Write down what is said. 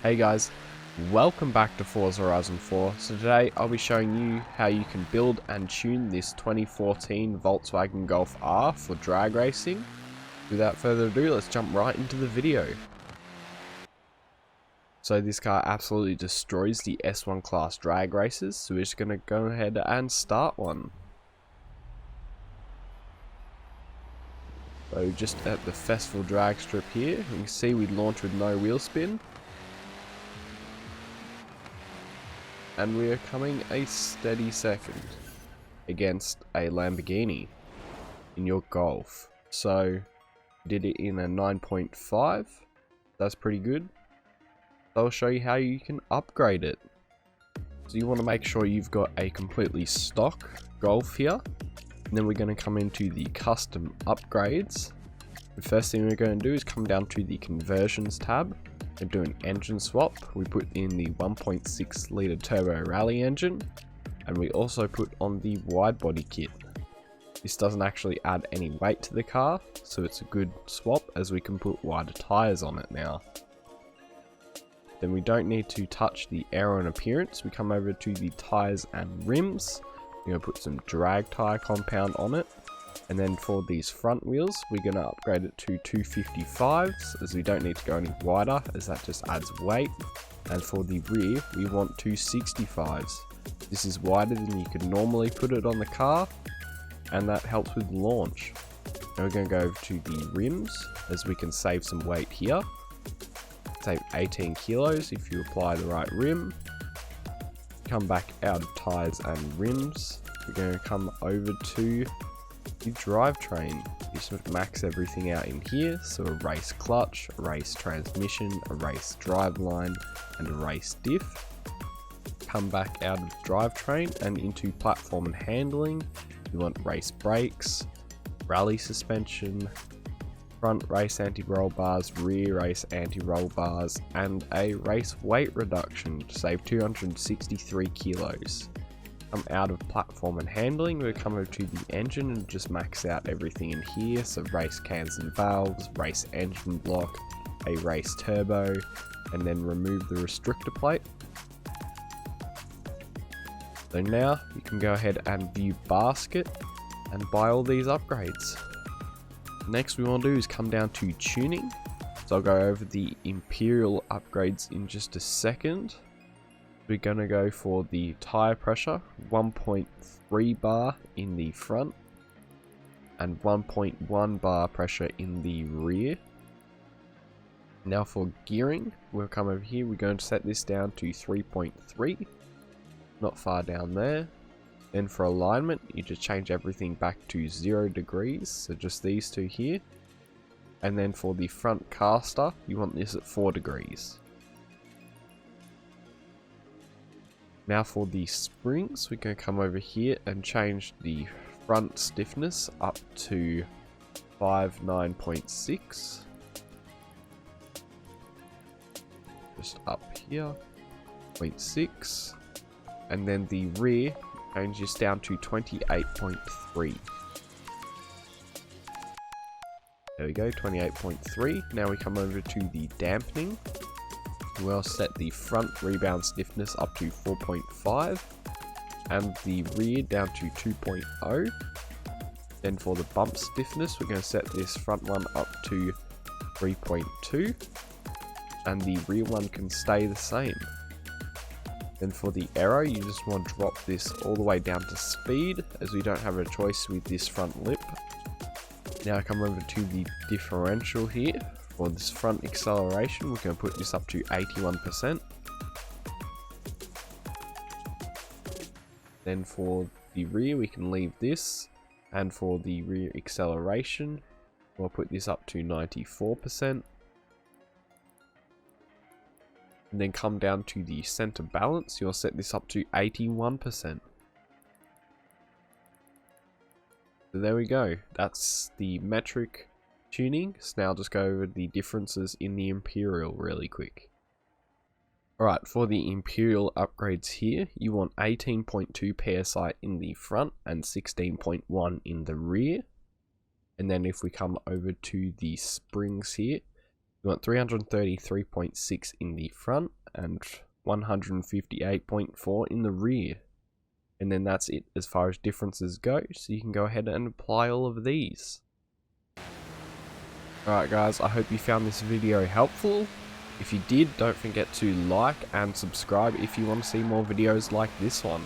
Hey guys, welcome back to Forza Horizon 4. So today I'll be showing you how you can build and tune this 2014 Volkswagen Golf R for drag racing. Without further ado, let's jump right into the video. So this car absolutely destroys the S1 class drag races, so we're just going to go ahead and start one. So just at the festival drag strip here, you can see we launch with no wheel spin. And we are coming a steady second against a Lamborghini in your Golf. So did it in a 9.5. That's pretty good. I'll show you how you can upgrade it. So you want to make sure you've got a completely stock Golf here. And then we're going to come into the custom upgrades. The first thing we're going to do is come down to the conversions tab and do an engine swap. We put in the 1.6 litre turbo rally engine, and we also put on the wide body kit. This doesn't actually add any weight to the car, so it's a good swap as we can put wider tyres on it now. Then we don't need to touch the aero and appearance. We come over to the tyres and rims. We're going to put some drag tyre compound on it. And then for these front wheels, we're going to upgrade it to 255s, as we don't need to go any wider, as that just adds weight. And for the rear, we want 265s. This is wider than you could normally put it on the car, and that helps with launch. Now we're going to go over to the rims, as we can save some weight here. Save 18 kilos if you apply the right rim. Come back out of tyres and rims. We're going to come over to the drivetrain. You just max everything out in here, so a race clutch, a race transmission, a race driveline, and a race diff. Come back out of the drivetrain and into platform and handling. You want race brakes, rally suspension, front race anti-roll bars, rear race anti-roll bars, and a race weight reduction to save 263 kilos. Come out of platform and handling, we'll come over to the engine and just max out everything in here. So race cans and valves, race engine block, a race turbo, and then remove the restrictor plate. So now you can go ahead and view basket and buy all these upgrades. Next we want to do is come down to tuning. So I'll go over the Imperial upgrades in just a second. We're going to go for the tyre pressure, 1.3 bar in the front and 1.1 bar pressure in the rear. Now for gearing, we'll come over here, we're going to set this down to 3.3, not far down there. Then for alignment, you just change everything back to 0 degrees, so just these two here. And then for the front caster, you want this at 4 degrees. Now for the springs, we're going to come over here and change the front stiffness up to 59.6. Just up here, 0.6. And then the rear, change this down to 28.3. There we go, 28.3. Now we come over to the dampening. We'll set the front rebound stiffness up to 4.5 and the rear down to 2.0. Then for the bump stiffness, we're going to set this front one up to 3.2 and the rear one can stay the same. Then for the aero, you just want to drop this all the way down to speed, as we don't have a choice with this front lip. Now I come over to the differential here. For this front acceleration, we're going to put this up to 81%. Then for the rear, we can leave this. And for the rear acceleration, we'll put this up to 94%. And then come down to the center balance, you'll set this up to 81%. So there we go, that's the metric tuning. So now I'll just go over the differences in the Imperial really quick. Alright, for the Imperial upgrades here, you want 18.2 PSI in the front and 16.1 in the rear. And then if we come over to the springs here, You want 333.6 in the front and 158.4 in the rear. And then that's it as far as differences go, so you can go ahead and apply all of these. Alright guys, I hope you found this video helpful. If you did, don't forget to like and subscribe if you want to see more videos like this one.